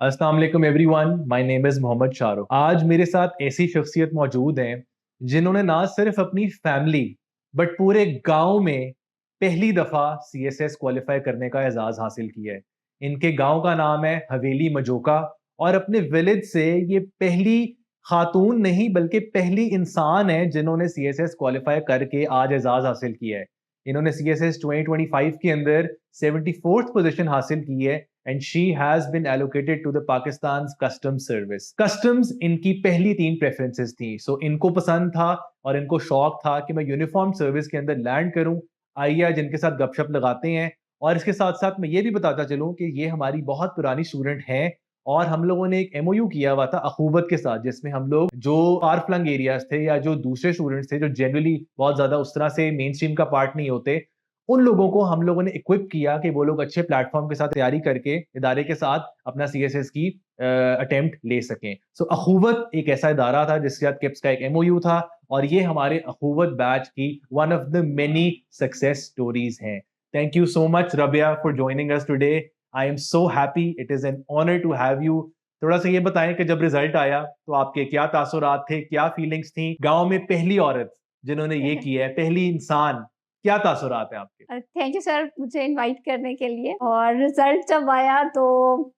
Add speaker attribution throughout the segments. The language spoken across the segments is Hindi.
Speaker 1: अस्सलाम वालेकुम everyone, my name is Mohammad Shahrukh. आज मेरे साथ ऐसी शख्सियत मौजूद हैं जिन्होंने ना सिर्फ अपनी फैमिली बट पूरे गांव में पहली दफ़ा सीएसएस क्वालिफाई करने का एजाज़ हासिल किया है। इनके गांव का नाम है हवेली मजोका और अपने विलेज से ये पहली खातून नहीं बल्कि पहली इंसान है जिन्होंने सीएसएस क्वालिफाई करके आज एजाज़ हासिल किया है। इन्होंने सीएसएस 2025 के अंदर 74th पोजीशन हासिल की है and she has been allocated to the Pakistan's customs service. Customs इनकी पहली 3 प्रेफरेंसेस थी। सो इनको पसंद था और इनको शौक था कि मैं यूनिफॉर्म सर्विस के अंदर लैंड करूं। आइए जिनके साथ गपशप लगाते हैं और इसके साथ साथ मैं ये भी बताता चलूं कि ये हमारी बहुत पुरानी स्टूडेंट हैं और हम लोगों ने एक एमओयू किया हुआ था अखूबत के साथ, जिसमें हम लोग जो फार फ्लंग एरियाज थे या जो दूसरे स्टूडेंट्स थे जो जनरली बहुत ज्यादा उस तरह से मेन स्ट्रीम का पार्ट नहीं होते, उन लोगों को हम लोगों ने इक्विप किया कि वो लोग अच्छे प्लेटफॉर्म के साथ तैयारी करके इदारे के साथ अपना सीएसएस की अटेम्प्ट ले सकें। सो अखूवत एक ऐसा इदारा था जिसके साथ किप्स का एक एमओयू था और ये हमारे अखूवत बैच की one of the many success stories हैं। Thank you so much Rabia for joining us today. I am so happy, it is an honour to have you. थोड़ा सा ये बताएं कि जब रिजल्ट आया तो आपके क्या तासुरात थे, क्या फीलिंग्स थी? गांव में पहली औरत जिन्होंने ये किया है, पहली इंसान, क्या तासुरात है आपके?
Speaker 2: थैंक यू सर मुझे इनवाइट करने के लिए। और रिजल्ट जब आया तो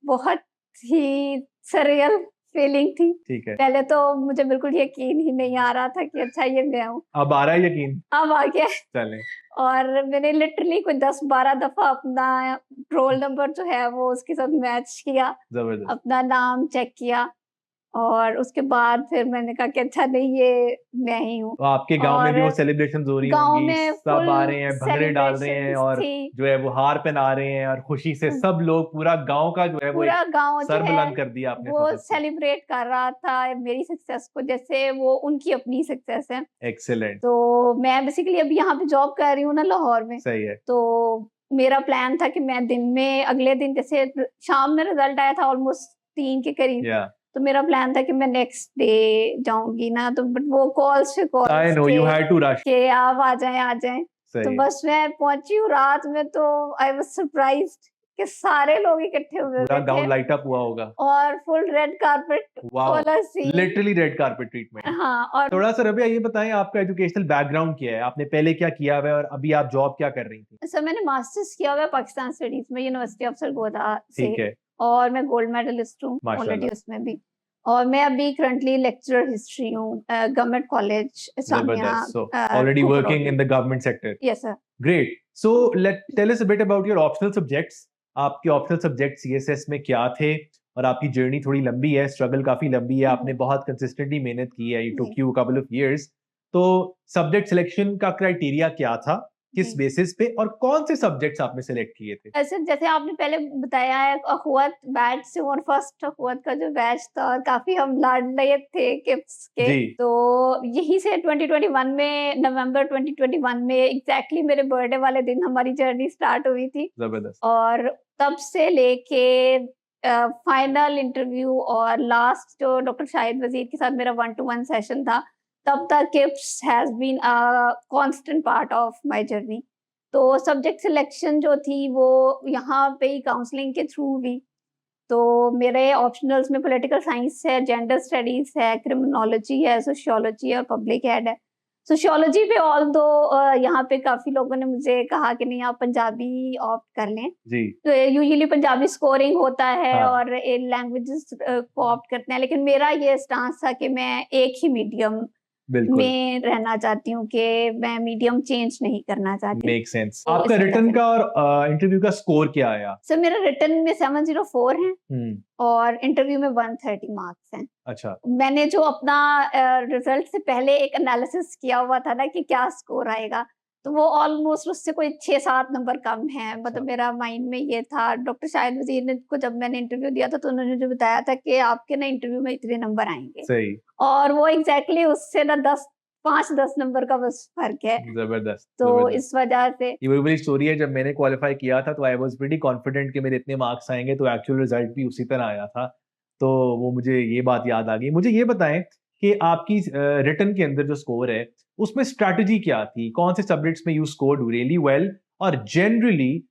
Speaker 2: बहुत ही सरियल फीलिंग थी।
Speaker 1: ठीक है।
Speaker 2: पहले तो मुझे बिल्कुल यकीन ही नहीं आ रहा था कि अच्छा ये मैं हूँ।
Speaker 1: अब आ रहा है यकीन?
Speaker 2: अब आ गया।
Speaker 1: चलें।
Speaker 2: और मैंने लिटरली कोई 10-12 दफा अपना रोल नंबर जो है वो उसके साथ मैच किया,
Speaker 1: जबरदस्त।
Speaker 2: अपना नाम चेक किया और उसके बाद फिर मैंने कहा कि अच्छा नहीं ये मैं ही हूँ।
Speaker 1: तो आपके गांव में
Speaker 2: और
Speaker 1: भी वो सेलिब्रेशंस हो रही
Speaker 2: गाँव
Speaker 1: होंगी,
Speaker 2: में
Speaker 1: सब आ
Speaker 2: फुल
Speaker 1: रहे हैं, भंगड़े डाल रहे हैं
Speaker 2: सेलिब्रेशंस
Speaker 1: और
Speaker 2: थी।
Speaker 1: जो है वो हार पहना रहे हैं और खुशी से सब लोग, पूरा गांव का जो है वो एक
Speaker 2: पूरा गाँव जो
Speaker 1: सर
Speaker 2: है
Speaker 1: बुलंद कर दिया आपने
Speaker 2: वो
Speaker 1: फखर से।
Speaker 2: सेलिब्रेट कर रहा था मेरी सक्सेस को, जैसे वो उनकी अपनी सक्सेस है।
Speaker 1: एक्सीलेंट।
Speaker 2: तो मैं बेसिकली अभी यहाँ पे जॉब कर रही हूँ ना लाहौर में।
Speaker 1: सही है।
Speaker 2: तो मेरा प्लान था कि मैं दिन में अगले दिन जैसे शाम में रिजल्ट आया था ऑलमोस्ट 3 के करीब।
Speaker 1: या
Speaker 2: तो मेरा प्लान था कि मैं नेक्स्ट डे जाऊँगी ना, तो बट वो कॉल्स पे
Speaker 1: I
Speaker 2: calls
Speaker 1: know you had to rush.
Speaker 2: के आप आ जाएँ, आ जाएँ। तो
Speaker 1: सही है।
Speaker 2: बस मैं पहुँची हूँ रात में, तो आई वाज़ सरप्राइज़्ड कि सारे लोग इकट्ठे हुए
Speaker 1: पूरा
Speaker 2: हुए थे
Speaker 1: गांव लाइट अप हुआ होगा।
Speaker 2: और फुल रेड कार्पेट
Speaker 1: वाओ,
Speaker 2: वाला सीन।
Speaker 1: Literally red carpet treatment.
Speaker 2: हाँ, और
Speaker 1: थोड़ा सा रबिया ये बताएं आपका एजुकेशनल बैकग्राउंड क्या है, आपने पहले क्या किया हुआ है और अभी आप जॉब क्या कर रही थी?
Speaker 2: सर मैंने मास्टर्स किया हुआ है पाकिस्तान स्टडीज़ में यूनिवर्सिटी ऑफ सरगोदा से
Speaker 1: ठीक है।
Speaker 2: और मैं गोल्ड मेडलिस्ट हूँ ऑलरेडी
Speaker 1: माशाल्लाह।
Speaker 2: उसमें भी। और मैं अभी करंटली लेक्चरर हिस्ट्री हूँ गवर्नमेंट कॉलेज इस्लामिया
Speaker 1: जबरदस्त। सो ऑलरेडी
Speaker 2: कुपरोड
Speaker 1: वर्किंग
Speaker 2: में।
Speaker 1: In the government sector.
Speaker 2: Yes sir.
Speaker 1: Great. So let tell us a bit about your optional subjects. आपके ऑप्शनल सब्जेक्ट सीएसएस में क्या थे? और आपकी जर्नी थोड़ी लंबी है, स्ट्रगल काफी लंबी है, आपने बहुत कंसिस्टेंटली मेहनत की है, इट टुक
Speaker 2: जी,
Speaker 1: you a couple of years. तो सब्जेक्ट सिलेक्शन का क्राइटेरिया क्या था, किस
Speaker 2: जी।
Speaker 1: बेसिस पे, और कौन से सब्जेक्ट्स आपने सेलेक्ट किए थे?
Speaker 2: ऐसे जैसे आपने पहले बताया है अख़ुवत बैच से, और फर्स्ट अख़ुवत का जो बैच था और काफ़ी हम लाडले थे किड्स के।
Speaker 1: जी।
Speaker 2: तो यहीं से 2021 में नवंबर 2021 में एग्ज़ैक्टली मेरे बर्थडे वाले दिन हमारी जर्नी स्टार्ट हुई थी।
Speaker 1: जबरदस्त।
Speaker 2: और तब से लेके फाइनल इंटरव्यू और लास्ट जो डॉक्टर शाहिद वज़ीर के साथ मेरा 1 टू 1 सेशन था, तब तक keeps has been a constant part of my journey. तो सब्जेक्ट सिलेक्शन जो थी वो यहाँ पे ही काउंसलिंग के थ्रू हुई। तो मेरे ऑप्शनल्स में पॉलिटिकल साइंस है, जेंडर स्टडीज़ है, क्रिमिनोलॉजी है, सोशियोलॉजी और पब्लिक एड है। सोशियोलॉजी पे ऑल्दो यहाँ पे काफ़ी लोगों ने मुझे कहा कि नहीं आप पंजाबी ऑप्ट कर लें।
Speaker 1: जी।
Speaker 2: तो यूजुअली पंजाबी स्कोरिंग होता है
Speaker 1: हाँ।
Speaker 2: और इन लैंग्वेजेस को ऑप्ट करते हैं, लेकिन मेरा ये स्टांस था कि मैं एक ही मीडियम
Speaker 1: बिल्कुल।
Speaker 2: में रहना चाहती हूँ, कि मैं मीडियम चेंज नहीं करना चाहती।
Speaker 1: Make sense.
Speaker 2: तो
Speaker 1: आपका
Speaker 2: इस वजह
Speaker 1: रिटर्न
Speaker 2: से
Speaker 1: का और इंटरव्यू का स्कोर क्या आया?
Speaker 2: सर मेरा रिटन में 704 है
Speaker 1: हम्म।
Speaker 2: और इंटरव्यू में 130 मार्क्स हैं।
Speaker 1: अच्छा।
Speaker 2: मैंने जो अपना रिजल्ट से पहले एक एनालिसिस किया हुआ था ना कि क्या स्कोर आएगा, तो वो ऑलमोस्ट उससे कोई 6-7 नंबर कम है। मतलब
Speaker 1: अच्छा।
Speaker 2: मेरा माइंड में ये था, डॉक्टर शाहिद वज़ीर ने को जब मैंने इंटरव्यू दिया था तो उन्होंने जो बताया था कि आपके ना इंटरव्यू में इतने नंबर आएँगे,
Speaker 1: सही।
Speaker 2: और वो एग्ज़ैक्टली उससे ना 10 5-10 नंबर का बस फ़र्क है।
Speaker 1: जबरदस्त।
Speaker 2: तो
Speaker 1: जबरदस्त।
Speaker 2: इस वजह से
Speaker 1: ये वही वाली स्टोरी है, जब मैंने क्वालिफाई किया था तो आई वाज प्रीटी कॉन्फिडेंट कि मेरे इतने मार्क्स आएंगे, तो एक्चुअल रिजल्ट भी उसी तरह आया था। तो वो मुझे ये बात याद आ गई। मुझे ये बताएं कि आपकी रिटन के अंदर जो स्कोर है उसमें स्ट्रैटेजी क्या थी, कौन से सब्जेक्ट्स में यू स्कोर्ड रियली वेल, और generally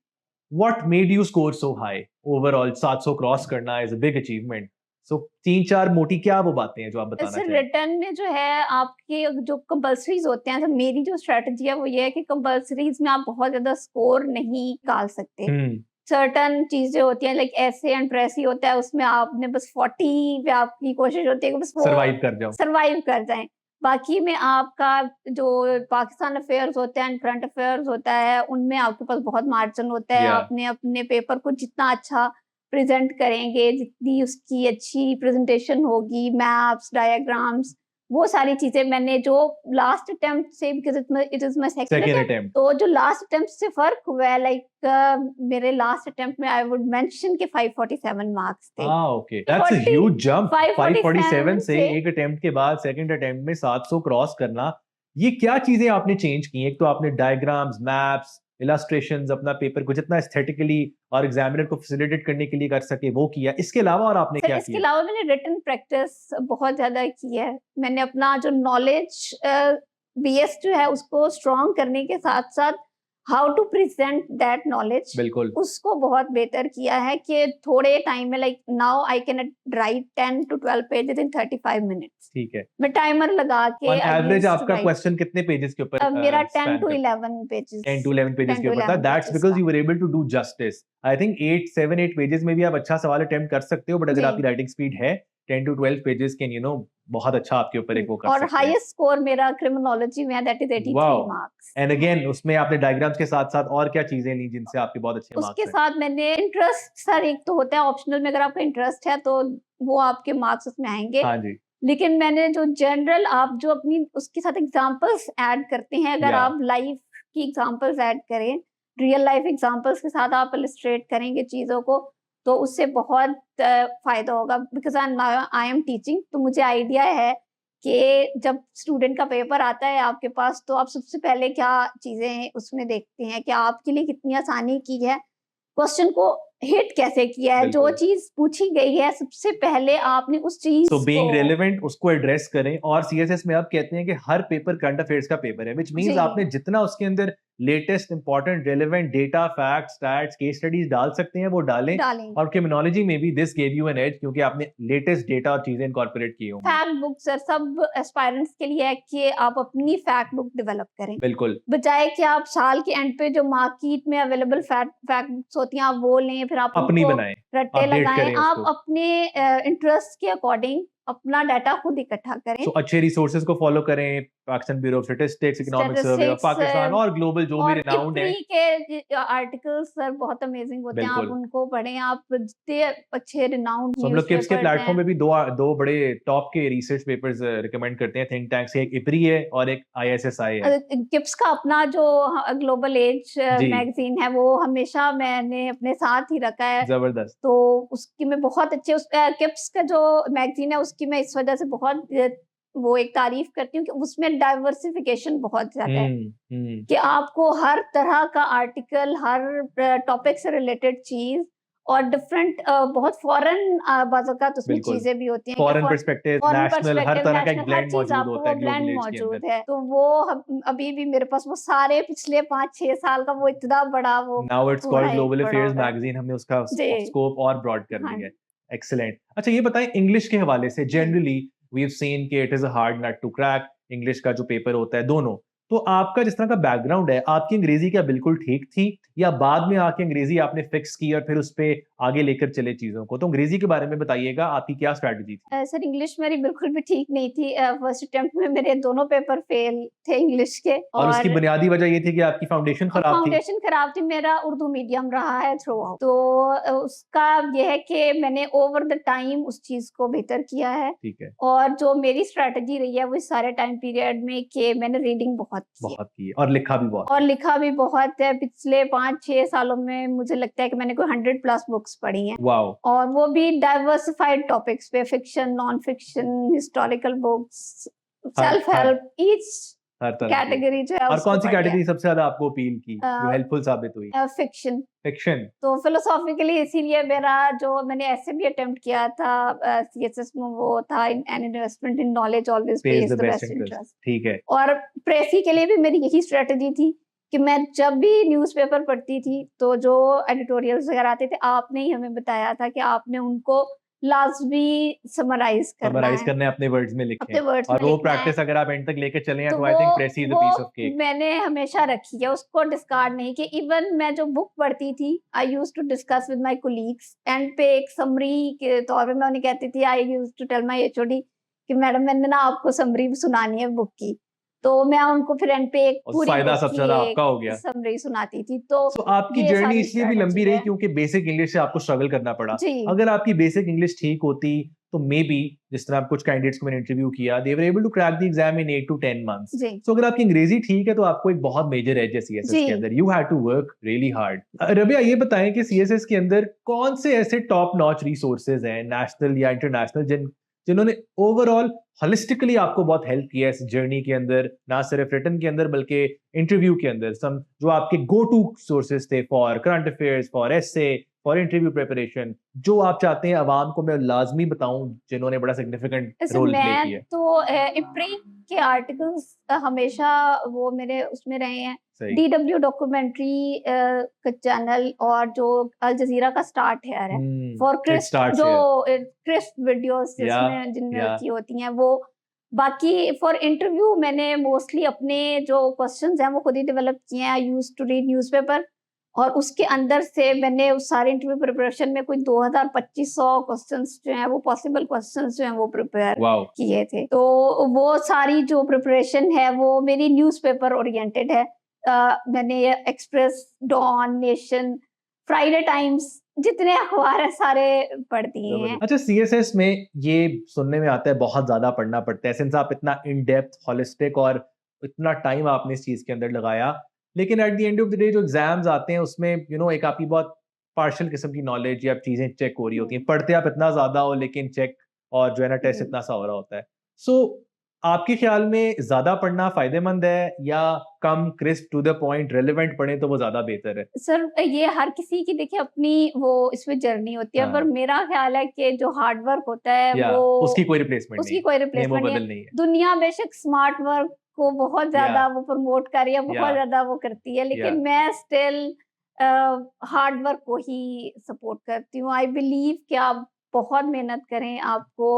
Speaker 1: what made you score so high? Overall 700 cross करना इज अ बिग अचीवमेंट। सो 3-4 मोटी क्या वो बातें हैं जो आप बताना
Speaker 2: सर
Speaker 1: चाहेंगे?
Speaker 2: रिटर्न में जो है आपके जो कंपल्सरीज होते हैं, तो मेरी जो स्ट्रेटजी है वो ये है कि कंपल्सरीज में आप बहुत ज्यादा स्कोर नहीं निकाल सकते।
Speaker 1: हम्म।
Speaker 2: सर्टन चीजें होती हैं लाइक ऐसे एंड प्रेसी होता है, उसमें आपने बस 40 पे आपकी कोशिश होती है कि बस वो
Speaker 1: सरवाइव कर जाओ।
Speaker 2: सर्वाइव कर जाएं। बाकी में आपका जो पाकिस्तान अफेयर्स होते हैं, करंट अफेयर्स होता है, उनमें आपके पास बहुत मार्जिन होता है।
Speaker 1: या
Speaker 2: आपने अपने पेपर को जितना अच्छा प्रेजेंट करेंगे, जितनी उसकी अच्छी प्रेजेंटेशन होगी, मैप्स, डायग्राम्स, वो सारी चीजें मैंने जो लास्ट अटेम्प्ट से, because it is my second
Speaker 1: second
Speaker 2: attempt,
Speaker 1: attempt.
Speaker 2: तो जो लास्ट अटेम्प्ट से फ़र्क हुआ है लाइक मेरे लास्ट अटेम्प्ट में आई वुड मेंशन के 547 मार्क्स थे।
Speaker 1: हाँ, okay, that's a
Speaker 2: 40
Speaker 1: huge jump. 547
Speaker 2: 547
Speaker 1: से
Speaker 2: से
Speaker 1: एक अटेम्प्ट के बाद सेकंड अटेम्प्ट में 700 क्रॉस करना, ये क्या चीजें आपने चेंज की? एक तो आपने डायग्राम्स, मैप्स, इलस्ट्रेशंस, अपना पेपर को जितना एस्थेटिकली और एग्जामिनर को फैसिलिटेट करने के लिए कर सके वो किया। इसके अलावा और आपने
Speaker 2: सर
Speaker 1: क्या
Speaker 2: इसके
Speaker 1: किया?
Speaker 2: अलावा मैंने रिटन प्रैक्टिस बहुत ज़्यादा की है। मैंने अपना जो नॉलेज बेस जो है उसको स्ट्रॉन्ग करने के साथ-साथ how to present that knowledge,
Speaker 1: बिल्कुल।
Speaker 2: उसको बहुत बेहतर किया है कि थोड़े टाइम में like now I can write 10 to 12 pages in 35 minutes.
Speaker 1: ठीक है।
Speaker 2: मैं टाइमर लगा के
Speaker 1: on
Speaker 2: I
Speaker 1: average
Speaker 2: used to
Speaker 1: आपका
Speaker 2: राइट
Speaker 1: क्वेश्चन कितने पेजेस के ऊपर
Speaker 2: मेरा 10
Speaker 1: स्पैन
Speaker 2: टू
Speaker 1: करता है?
Speaker 2: 11 पेजेज़
Speaker 1: 10 to 11 पेजेस
Speaker 2: 10
Speaker 1: के
Speaker 2: टू
Speaker 1: ऊपर था।
Speaker 2: 11
Speaker 1: दैट्स
Speaker 2: पेजेज़
Speaker 1: बिकॉज़
Speaker 2: का।
Speaker 1: You were able to do justice. I think 8 7 8 pages में भी आप अच्छा सवाल अटेम्प्ट कर सकते हो, बट अगर
Speaker 2: जी।
Speaker 1: आपकी राइटिंग स्पीड है 10 टू 12 पेजेस कैन बहुत अच्छा आपके ऊपर एक वो कर
Speaker 2: और
Speaker 1: सकते हैं।
Speaker 2: हाईएस्ट स्कोर मेरा क्रिमिनोलॉजी में है, that is 83
Speaker 1: wow!
Speaker 2: Marks.
Speaker 1: And again उसमें आपने डायग्राम्स के साथ-साथ और क्या चीजें ली जिनसे आपके बहुत अच्छे
Speaker 2: उसके
Speaker 1: मार्क्स आए?
Speaker 2: साथ मैंने इंटरेस्ट, सर एक तो होता है ऑप्शनल में, अगर आपका इंटरेस्ट है तो वो आपके मार्क्स उसमें आएँगे।
Speaker 1: हाँ जी।
Speaker 2: लेकिन मैंने जो जनरल आप जो अपनी उसके साथ एग्ज़ाम्पल्स ऐड करते हैं, अगर
Speaker 1: या
Speaker 2: आप लाइफ़ की एग्ज़ाम्पल्स ऐड करें, रियल लाइफ़ एग्ज़ाम्पल्स के साथ आप इलस्ट्रेट करेंगे चीज़ों को, तो उससे बहुत फ़ायदा होगा। बिकॉज़ आई एम टीचिंग, तो मुझे आइडिया है कि जब स्टूडेंट का पेपर आता है आपके पास, तो आप सबसे पहले क्या चीज़ें उसमें देखते हैं कि आपके लिए कितनी आसानी की है, क्वेश्चन को हिट कैसे किया है, जो
Speaker 1: बिल्कुल।
Speaker 2: चीज़ पूछी गई है सबसे पहले आपने उस
Speaker 1: सो
Speaker 2: चीज़ को।
Speaker 1: बीइंग रेलेवेंट उसको एड्रेस करें। और सीएसएस में आप कहते हैं कि हर पेपर करंट अफेयर्स का पेपर है, व्हिच मींस आपने
Speaker 2: जी,
Speaker 1: जितना उसके अंदर latest important relevant data, facts, stats, case studies डाल सकते हैं वो डालें।
Speaker 2: डालें।
Speaker 1: और क्रिमिनोलॉजी में भी this gave you an edge क्योंकि आपने लेटेस्ट डेटा और चीजें इनकॉर्पोरेट की होंगी।
Speaker 2: फैक्ट बुक सर सब एस्पायरेंट्स के लिए है कि आप अपनी फैक्ट बुक डेवलप करें।
Speaker 1: बिल्कुल।
Speaker 2: बजाए कि आप साल के एंड पे जो मार्केट में अवेलेबल फैक्ट फैक्ट बुक्स होती हैं, आप वो लें, फिर आप
Speaker 1: अपनी
Speaker 2: उनको
Speaker 1: बनाएं,
Speaker 2: रट्टे
Speaker 1: अपडेट
Speaker 2: लगाएँ।
Speaker 1: करें
Speaker 2: आप
Speaker 1: उसको।
Speaker 2: अपने इंटरेस्ट के अकॉर्डिंग अपना डाटा खुद इकट्ठा करें।
Speaker 1: सो अच्छे रिसोर्सेज को फॉलो करें, Pakistan bureau of statistics, economic survey of
Speaker 2: statistics
Speaker 1: Pakistan और ग्लोबल जो भी
Speaker 2: और
Speaker 1: रिनाउंड है।
Speaker 2: इप्री के आर्टिकल्स सर बहुत अमेजिंग होते हैं, आप
Speaker 1: बिल्कुल।
Speaker 2: उनको पढ़ें। आप जितने अच्छे रिनाउंड
Speaker 1: सो हम लोग किप्स के
Speaker 2: न्यूज़पेपर्स
Speaker 1: प्लेटफॉर्म
Speaker 2: हैं।
Speaker 1: पे भी दो बड़े टॉप के रिसर्च पेपर्स रिकमेंड करते हैं थिंक टैंक से। एक इप्री है और एक आईएसएसआई है।
Speaker 2: किप्स का अपना जो ग्लोबल एज
Speaker 1: जी।
Speaker 2: मैगज़ीन है, वो हमेशा मैंने अपने साथ ही रखा है।
Speaker 1: जबरदस्त।
Speaker 2: तो उसकी मैं बहुत अच्छे किप्स का जो मैगज़ीन है, उसकी मैं इस वज़ह से बहुत वो एक तारीफ़ करती हूँ कि उसमें डाइवर्सिफ़िकेशन बहुत ज़्यादा है,
Speaker 1: हम्म।
Speaker 2: कि आपको हर तरह का आर्टिकल, हर टॉपिक से रिलेटेड चीज़ और डिफरेंट बहुत फ़ॉरेन बाज़-औक़ात उसमें
Speaker 1: बिल्कुल।
Speaker 2: चीज़ें भी होती हैं कि
Speaker 1: फॉरेन पर्सपेक्टिव,
Speaker 2: फॉरेन
Speaker 1: नेशनल, हर
Speaker 2: पर्सपेक्टिव,
Speaker 1: तरह का एक
Speaker 2: नेशनल, हर
Speaker 1: ब्लेंड
Speaker 2: चीज़
Speaker 1: मौजूद
Speaker 2: आपको
Speaker 1: होता
Speaker 2: वो
Speaker 1: है
Speaker 2: ब्लेंड
Speaker 1: ग्लोबल एज के अंदर।
Speaker 2: मौजूद है। तो वो अभी भी मेरे पास वो सारे पिछले 5-6 साल का वो इतना बड़ा वो
Speaker 1: नाउ इट्स
Speaker 2: पूरा
Speaker 1: कॉल्ड
Speaker 2: एक
Speaker 1: ग्लोबल
Speaker 2: पड़ा
Speaker 1: अफेयर्स
Speaker 2: हुआ है।
Speaker 1: मैगज़ीन। हमने उसका
Speaker 2: जी।
Speaker 1: स्कोप और ब्रॉड कर
Speaker 2: हाँ
Speaker 1: दिया है।
Speaker 2: जी।
Speaker 1: एक्सीलेंट। अच्छा ये बताएं इंग्लिश के हवाले से
Speaker 2: जी।
Speaker 1: जनरली वी हैव सीन कि it is a hard nut to crack. English का जो पेपर होता है दोनों। तो आपका जिस तरह का बैकग्राउंड है, आपकी अंग्रेजी क्या बिल्कुल ठीक थी या बाद में आके अंग्रेजी आपने फिक्स की और फिर उस पे आगे लेकर चले चीज़ों को? तो अंग्रेजी के बारे में बताइएगा, आपकी क्या स्ट्रैटेजी थी?
Speaker 2: सर इंग्लिश मेरी बिल्कुल भी ठीक नहीं थी। फर्स्ट अटेम्प्ट में मेरे दोनों पेपर फेल थे इंग्लिश के।
Speaker 1: और उसकी
Speaker 2: और
Speaker 1: बुनियादी वजह ये थी कि आपकी फाउंडेशन खराब थी?
Speaker 2: फाउंडेशन खराब थी, मेरा उर्दू मीडियम रहा है थ्रू आउट। तो उसका ये है कि मैंने ओवर द टाइम उस चीज़ को बेहतर किया है।
Speaker 1: ठीक है।
Speaker 2: और जो मेरी स्ट्रैटेजी रही है वो इस सारे टाइम पीरियड में कि मैंने रीडिंग बहुत की है
Speaker 1: बहुत की है और लिखा भी बहुत
Speaker 2: और
Speaker 1: है।
Speaker 2: लिखा भी बहुत है। पिछले 5-6 सालों में मुझे लगता है कि मैंने कोई 100 प्लस बुक्स पढ़ी हैं।
Speaker 1: वाओ!
Speaker 2: और वो भी डाइवर्सिफाइड टॉपिक्स पे, fiction, non fiction, historical books,
Speaker 1: हर
Speaker 2: सेल्फ
Speaker 1: हर
Speaker 2: हेल्प, ईच
Speaker 1: हर तरह की।
Speaker 2: कैटेगरी जो है
Speaker 1: और
Speaker 2: उसको
Speaker 1: कौन-सी
Speaker 2: पढ़ लिया।
Speaker 1: कैटेगरी सबसे ज़्यादा आपको अपील की, जो
Speaker 2: अ
Speaker 1: हेल्पफुल साबित हुई?
Speaker 2: फिक्शन।
Speaker 1: फिक्शन।
Speaker 2: तो फिलोसॉफिकली इसीलिए मेरा जो मैंने ऐसे भी अटेम्प्ट किया था सीएसएस में, वो था an investment in knowledge always
Speaker 1: page
Speaker 2: page
Speaker 1: the
Speaker 2: the
Speaker 1: best
Speaker 2: best
Speaker 1: interest.
Speaker 2: Interest.
Speaker 1: ठीक है।
Speaker 2: और प्रेसी के लिए भी मेरी यही स्ट्रेटजी थी कि मैं जब भी न्यूज़पेपर पढ़ती थी, तो जो एडिटोरियल्स वगैरह आते थे, आपने ही हमें बताया था कि आपने उनको लाज़मी समराइज़ करना
Speaker 1: समराइज़
Speaker 2: है,
Speaker 1: करने अपने वर्ड्स में
Speaker 2: अपने
Speaker 1: लिखें
Speaker 2: वर्ड्स
Speaker 1: और
Speaker 2: में
Speaker 1: वो
Speaker 2: लिखना है।
Speaker 1: प्रैक्टिस अगर आप एंड तक लेके चले हैं
Speaker 2: तो
Speaker 1: तो I think press is a piece of cake.
Speaker 2: मैंने हमेशा रखी है, उसको डिस्कार्ड नहीं किया। इवन मैं जो बुक पढ़ती थी, I used to discuss with my colleagues, and पे एक समरी के तौर पे मैं उन्हें कहती थी, I used to tell my HOD कि मैडम मैंने ना आपको समरी सुनानी है बुक की। तो मैं उनको फिर एंड पे एक
Speaker 1: और
Speaker 2: पूरी
Speaker 1: फ़ायदा
Speaker 2: बुक
Speaker 1: सबसे
Speaker 2: की
Speaker 1: ज़्यादा
Speaker 2: एक
Speaker 1: आपका हो गया।
Speaker 2: समरी सुनाती थी। तो
Speaker 1: सो आपकी
Speaker 2: ये
Speaker 1: जर्नी
Speaker 2: सारी
Speaker 1: इसलिए भी लंबी
Speaker 2: स्ट्रैटेजी
Speaker 1: रही
Speaker 2: है।
Speaker 1: क्योंकि बेसिक इंग्लिश से आपको स्ट्रगल करना पड़ा।
Speaker 2: जी,
Speaker 1: अगर आपकी बेसिक इंग्लिश ठीक होती तो मे बी जिस तरह कुछ कैंडिडेट्स को मैंने इंटरव्यू किया they were able to crack the exam in 8 to 10 months.
Speaker 2: जी,
Speaker 1: सो अगर आपकी अंग्रेजी ठीक है तो आपको एक बहुत मेजर एज है सीएसएस के
Speaker 2: जी।
Speaker 1: अंदर। You had to work really hard. Rabia ये बताएं कि सीएसएस के अंदर कौन से ऐसे टॉप नॉच रिसोर्सेज हैं नेशनल या इंटरनेशनल जिन्होंने ओवरऑल होलिस्टिकली आपको बहुत हेल्प किया इस जर्नी के अंदर, ना सिर्फ रिटन के अंदर बल्कि इंटरव्यू के अंदर। सम जो आपके गो टू सोर्सेज थे for current affairs, for essay, for interview preparation, जो आप चाहते हैं अवाम को मैं लाजमी बताऊं जिन्होंने बड़ा सिग्निफिकेंट
Speaker 2: जैसे
Speaker 1: रोल प्ले
Speaker 2: मैं
Speaker 1: किया है।
Speaker 2: तो इप्री के आर्टिकल्स हमेशा वो मेरे उसमें रहे हैं।
Speaker 1: सही।
Speaker 2: डीडब्ल्यू डॉक्यूमेंट्री का चैनल और जो अल जज़ीरा का स्टार हेयर है फॉर
Speaker 1: इट
Speaker 2: क्रिस्प,
Speaker 1: स्टार्ट्स
Speaker 2: जो
Speaker 1: हियर।
Speaker 2: क्रिस्प वीडियोस
Speaker 1: या
Speaker 2: जिसमें जिनमें
Speaker 1: या
Speaker 2: की होती हैं वो। बाकी फॉर इंटरव्यू मैंने मोस्टली अपने जो क्वेश्चंस हैं वो खुद ही डेवलप किए हैं। I used to read newspaper और उसके अंदर से मैंने उस सारे इंटरव्यू प्रिपरेशन में कोई 2000-2500 क्वेश्चंस जो हैं वो पॉसिबल क्वेश्चंस जो हैं वो प्रिपेयर
Speaker 1: वाओ।
Speaker 2: किए थे। तो वो सारी जो प्रिपरेशन है वो मेरी न्यूज़पेपर ओरिएंटेड है। मैंने ये Express, Dawn, Nation, Friday Times जितने अखबार हैं सारे पढ़ दिए हैं।
Speaker 1: अच्छा, सीएसएस में ये सुनने में आता है बहुत ज्यादा पढ़ना पड़ता है सिंस आप इतना इन डेप्थ होलिस्टिक और इतना टाइम आपने इस चीज के अंदर लगाया, लेकिन at the end of the day जो एग्जाम्स आते हैं उसमें एक आपकी बहुत पार्शियल किस्म की नॉलेज या चीजें चेक हो रही होती हैं। पढ़ते आप इतना ज्यादा हो लेकिन चेक और जो है ना टेस्ट
Speaker 2: जी।
Speaker 1: इतना सा हो रहा होता है। सो आपके ख्याल में ज्यादा पढ़ना फायदेमंद है या कम crisp to the point relevant पढ़े तो वो ज्यादा बेहतर है?
Speaker 2: सर ये हर किसी की देखिए अपनी वो इसमें जर्नी होती है, पर
Speaker 1: हाँ,
Speaker 2: मेरा ख्याल है कि जो हार्ड वर्क होता है
Speaker 1: या
Speaker 2: वो
Speaker 1: उसकी कोई रिप्लेसमेंट नहीं
Speaker 2: उसकी
Speaker 1: है,
Speaker 2: कोई
Speaker 1: नेमो
Speaker 2: रिप्लेसमेंट नहीं है।
Speaker 1: बदल नहीं है।
Speaker 2: दुनिया बेशक स्मार्ट वर्क को बहुत
Speaker 1: या
Speaker 2: ज़्यादा वो प्रमोट कर रही है,
Speaker 1: या
Speaker 2: बहुत ज़्यादा वो करती है,
Speaker 1: या
Speaker 2: लेकिन मैं स्टिल हार्ड वर्क को ही सपोर्ट करती हूँ। आई बिलीव कि आप बहुत मेहनत करें, आपको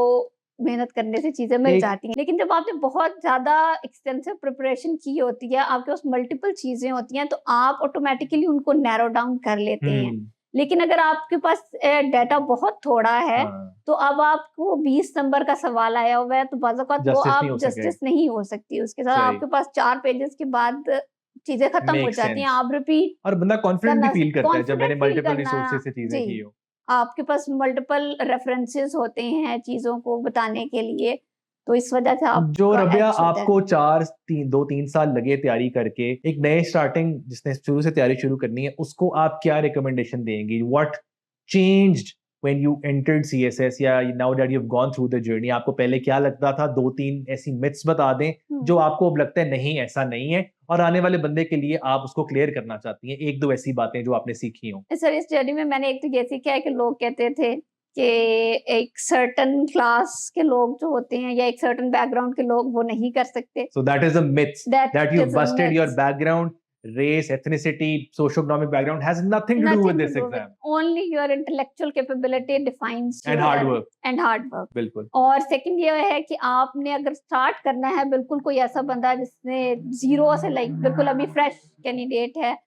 Speaker 2: मेहनत करने से चीज़ें मिल
Speaker 1: एक
Speaker 2: जाती हैं। लेकिन जब आपने बहुत ज़्यादा एक्सटेंसिव प्रिपरेशन की होती है, आपके पास मल्टीपल चीज़ें होती हैं, तो आप ऑटोमैटिकली उनको नैरो डाउन कर लेते हैं।
Speaker 1: हम्म।
Speaker 2: लेकिन अगर आपके पास डाटा बहुत थोड़ा है,
Speaker 1: हाँ,
Speaker 2: तो अब आपको 20 नंबर का सवाल आया हुआ है, तो बाज़ औक़ात वो
Speaker 1: जस्टिस नहीं
Speaker 2: आप
Speaker 1: हो सके।
Speaker 2: जस्टिस नहीं हो सकती उसके साथ।
Speaker 1: सही।
Speaker 2: आपके पास 4 पेजेज़ के बाद चीज़ें खत्म हो
Speaker 1: मेक
Speaker 2: जाती हैं,
Speaker 1: सेंस।
Speaker 2: आप रिपीट
Speaker 1: और बंदा कॉन्फिडेंट भी
Speaker 2: करना
Speaker 1: फील करता है जब मैंने
Speaker 2: कॉन्फिडेंट फ़ील
Speaker 1: मल्टीपल
Speaker 2: करना।
Speaker 1: रिसोर्सेज से चीजें की
Speaker 2: जी,
Speaker 1: हो।
Speaker 2: आपके पास मल्टीपल रेफरेंसेस होते हैं चीज़ों को बताने के लिए, तो इस वजह से
Speaker 1: जो
Speaker 2: आपका
Speaker 1: रबिया
Speaker 2: एज होता है।
Speaker 1: आपको 2-3 साल लगे तैयारी करके, एक नए स्टार्टिंग जिसने शुरू से तैयारी शुरू करनी है, उसको आप क्या रिकमेंडेशन देंगी? What changed when you entered CSS या now that you have gone through the journey? आपको पहले क्या लगता था? 2-3 ऐसी मिथ्स बता दें
Speaker 2: हुँ।
Speaker 1: जो आपको अब लगता है नहीं ऐसा नहीं है और आने वाले बंदे के लिए आप उसको क्लियर करना चाहती हैं। 1-2 ऐसी बातें जो आपने सीखी हों।
Speaker 2: सर इस जर्नी में मैंने एक तो ये सीखा है कि लोग कहते थे कि एक सर्टेन क्लास के लोग जो होते हैं या एक सर्टेन बैकग्राउंड के लोग वो नहीं कर सकते।
Speaker 1: So that is a myth
Speaker 2: that
Speaker 1: that you've
Speaker 2: is a
Speaker 1: busted your
Speaker 2: myth.
Speaker 1: background, race, ethnicity, socioeconomic background has nothing to do with
Speaker 2: nothing to
Speaker 1: this
Speaker 2: do with
Speaker 1: exam
Speaker 2: only your intellectual capability defines
Speaker 1: and hard work.
Speaker 2: And hard work.
Speaker 1: बिल्कुल।
Speaker 2: और सेकंड ये है कि आपने अगर स्टार्ट करना है, बिल्कुल कोई ऐसा बंदा जिसने ज़ीरो से लाइक बिल्कुल अभी फ्रेश कैंडिडेट है,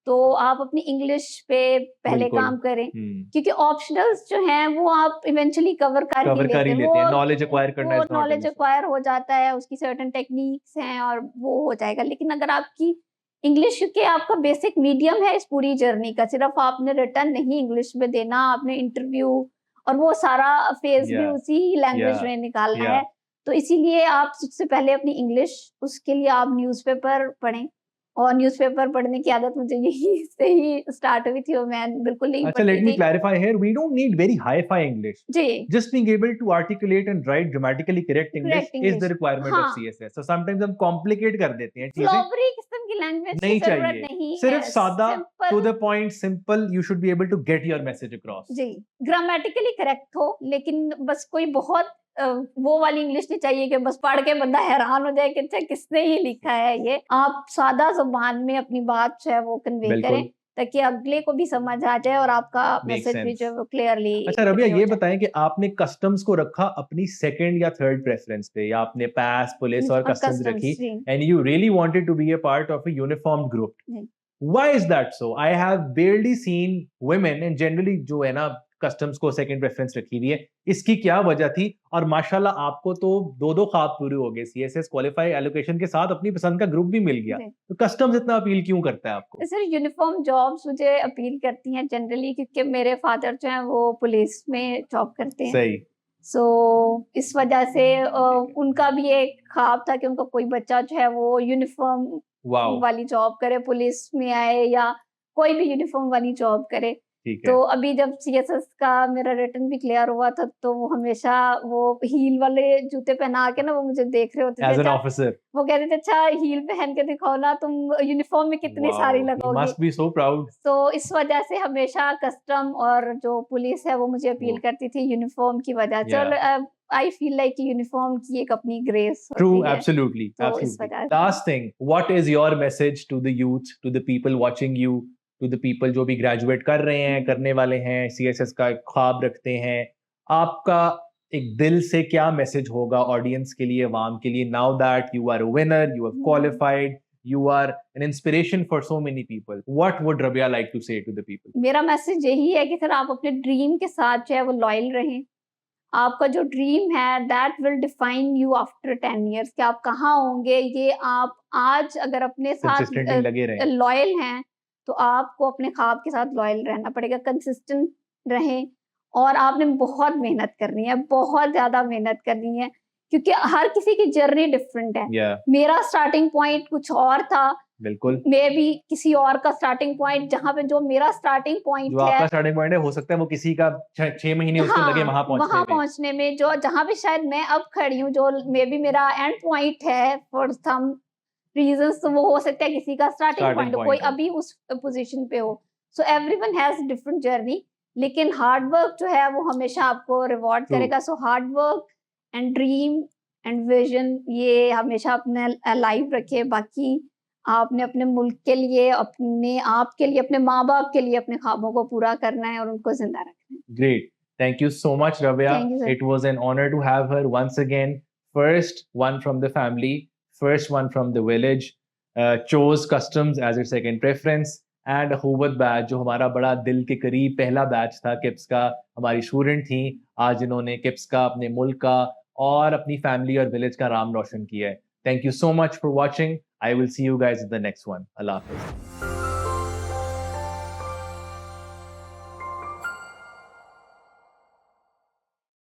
Speaker 2: तो आप अपनी इंग्लिश पे पहले
Speaker 1: बिल्कुल।
Speaker 2: काम करें,
Speaker 1: हम्म।
Speaker 2: क्योंकि ऑप्शनल्स जो हैं वो आप इवेंचुअली कवर कर ही
Speaker 1: कवर कर
Speaker 2: लेते
Speaker 1: ही
Speaker 2: हैं।
Speaker 1: लेते हैं। नॉलेज एक्वायर करना
Speaker 2: वो
Speaker 1: is not
Speaker 2: knowledge
Speaker 1: an issue.
Speaker 2: Acquire हो जाता है, उसकी सर्टेन टेक्निक्स हैं और वो हो जाएगा। लेकिन अगर आपकी इंग्लिश के आपका बेसिक मीडियम है इस पूरी जर्नी का, सिर्फ आपने रिटर्न नहीं इंग्लिश में देना, आपने इंटरव्यू और वो सारा फेज भी
Speaker 1: या
Speaker 2: उसी
Speaker 1: या
Speaker 2: लैंग्वेज में निकालना
Speaker 1: या
Speaker 2: है। तो इसीलिए आप सबसे पहले अपनी इंग्लिश, उसके लिए आप न्यूज़पेपर पढ़ें और न्यूज़पेपर पढ़ने की आदत मुझे यहीं से ही स्टार्ट हुई थी और मैं बिल्कुल नहीं
Speaker 1: अच्छा,
Speaker 2: पढ़ती
Speaker 1: let me
Speaker 2: थी।
Speaker 1: clarify here. We don't need very hi-fi English.
Speaker 2: जी,
Speaker 1: Just being able to articulate and write grammatically correct English
Speaker 2: correct
Speaker 1: is the
Speaker 2: English.
Speaker 1: requirement of
Speaker 2: हाँ,
Speaker 1: CSS. So sometimes हम complicate कर देते हैं चीजें।
Speaker 2: फ्लॉबरी किस्म की लैंग्वेज की
Speaker 1: नहीं
Speaker 2: ज़रूरत
Speaker 1: चाहिए।
Speaker 2: नहीं
Speaker 1: सिर्फ
Speaker 2: है,
Speaker 1: सादा, to
Speaker 2: simple.
Speaker 1: the point, simple. You should be able to get your message across.
Speaker 2: जी, ग्रामेटिकली करेक्ट हो, लेकिन बस कोई बहुत वो वाली इंग्लिश नहीं चाहिए कि बस पढ़ के बंदा हैरान हो जाए कि अच्छा किसने ही लिखा है ये। आप सादा ज़ुबान में अपनी बात जो है वो कन्वे
Speaker 1: बिल्कुल।
Speaker 2: करें, ताकि अगले को भी समझ आ जाए और आपका
Speaker 1: मेक
Speaker 2: मैसेज भी जो है
Speaker 1: सेंस।
Speaker 2: वो क्लियरली
Speaker 1: अच्छा रबिया,
Speaker 2: कन्वे हो
Speaker 1: ये
Speaker 2: जाए।
Speaker 1: बताएं कि आपने कस्टम्स को रखा अपनी सेकंड या थर्ड प्रेफरेंस पे, या आपने पास, पुलिस और
Speaker 2: और
Speaker 1: कस्टम्स
Speaker 2: कस्टम्स
Speaker 1: रखी,
Speaker 2: जी,
Speaker 1: and you really wanted to be a part of a uniformed group?
Speaker 2: जी।
Speaker 1: Why is that so? I have barely seen women and generally जो है ना कस्टम्स को सेकंड प्रेफरेंस रखी हुई है, इसकी क्या वजह थी? और माशाल्लाह आपको तो दो ख्वाब पूरे हो गए, सीएसएस क्वालिफाई एलोकेशन के साथ अपनी पसंद का ग्रुप भी मिल गया,
Speaker 2: जी।
Speaker 1: तो कस्टम्स इतना अपील क्यों करता है आपको?
Speaker 2: सर यूनिफ़ॉर्म जॉब्स मुझे अपील करती हैं जनरली, क्योंकि मेरे फादर जो हैं वो पुलिस में जॉब करते हैं।
Speaker 1: सही।
Speaker 2: सो इस वजह से उनका भी एक ख्वाब था कि उनका कोई बच्चा जो है वो यूनिफ़ॉर्म
Speaker 1: वाओ।
Speaker 2: वाली जॉब करे, पुलिस में आए या कोई भी यूनिफ़ॉर्म वाली जॉब करे।
Speaker 1: ठीक
Speaker 2: तो
Speaker 1: है।
Speaker 2: अभी जब सीएसएस का मेरा रिटन भी क्लियर हुआ था, तो वो हमेशा वो हील वाले जूते पहना के ना वो मुझे देख रहे होते थे।
Speaker 1: एज एन
Speaker 2: अच्छा,
Speaker 1: ऑफिसर।
Speaker 2: वो कहते थे अच्छा हील पहन के दिखाओ ना, तुम यूनिफ़ॉर्म में कितनी सारी
Speaker 1: वाओ, ही
Speaker 2: लगोगी।
Speaker 1: Must be so proud.
Speaker 2: तो इस वजह से हमेशा कस्टम और जो पुलिस है वो मुझे अपील करती थी यूनिफ़ॉर्म की वजह से,
Speaker 1: या
Speaker 2: और आई फ़ील लाइक कि यूनिफ़ॉर्म की एक अपनी ग्रेस
Speaker 1: ट्रू,
Speaker 2: होती है,
Speaker 1: एब्सोल्युटली,
Speaker 2: तो इस
Speaker 1: एब्सोल्युटली।
Speaker 2: वजह से।
Speaker 1: Last thing, what is your message to the youth, to the people watching you, to the people जो भी ग्रेजुएट कर रहे हैं, करने वाले हैं, सीएसएस का एक ख्वाब रखते हैं, आपका एक दिल से क्या मैसेज होगा ऑडियंस के लिए, अवाम के लिए, now that you are a winner, you have qualified, you are an inspiration for so many people? What would Rabia like to say to the people?
Speaker 2: मेरा मैसेज यही है कि सर आप अपने ड्रीम के साथ जो है वो लॉयल रहें। आपका जो ड्रीम है that will define you after 10 years, कि आप कहाँ होंगे ये आप आज अगर अपने साथ
Speaker 1: कंसिस्टेंटली लगे रहें।
Speaker 2: लॉयल हैं, तो आपको अपने ख्वाब के साथ लॉयल रहना पड़ेगा, कंसिस्टेंट रहें, और आपने बहुत मेहनत करनी है, बहुत ज़्यादा मेहनत करनी है, क्योंकि हर किसी की जर्नी डिफरेंट है।
Speaker 1: या
Speaker 2: मेरा स्टार्टिंग पॉइंट कुछ और था,
Speaker 1: बिल्कुल।
Speaker 2: मे बी किसी और का स्टार्टिंग पॉइंट, जहाँ पे जो मेरा स्टार्टिंग
Speaker 1: जो
Speaker 2: पॉइंट
Speaker 1: आपका
Speaker 2: है,
Speaker 1: स्टार्टिंग पॉइंट है, हो सकता है वो किसी का 6 महीने उसको लगे
Speaker 2: हाँ,
Speaker 1: वहां पहुंचने
Speaker 2: वहाँ
Speaker 1: में।
Speaker 2: पहुँचने में जो जहाँ पे शायद मैं अब खड़ी हूँ, जो मेबी मेरा एंड पॉइंट है फॉर सम रीज़न्स, तो वो हो सकता है किसी का स्टार्टिंग
Speaker 1: स्टार्टिंग
Speaker 2: पॉइंट हो, कोई
Speaker 1: पॉइंट हो।
Speaker 2: अभी उस पोज़ीशन पे हो। So everyone has different journey, लेकिन हार्ड वर्क जो है वो हमेशा आपको रिवॉर्ड
Speaker 1: ट्रू।
Speaker 2: करेगा। So hard work and dream and vision ये हमेशा अपने अलाइव रखिए। बाकी आपने अपने मुल्क के लिए, अपने आप के लिए, अपने माँ-बाप के लिए अपने ख्वाबों को पूरा करना है और उनको ज़िंदा रखना है।
Speaker 1: Great. Thank you so much, Rabia.
Speaker 2: Thank you sir.
Speaker 1: It was an honor to have her once again. First one from the family, first one from the village, chose customs as its second preference, and हुबत बैच जो हमारा बड़ा दिल के करीब पहला बैच था किप्स का, हमारी स्टूडेंट थी, आज इन्होंने किप्स का, अपने मुल्क का और अपनी फैमिली और विलेज का नाम रोशन किया है। Thank you so much for watching. I will see you guys in the next one. Allah Hafiz.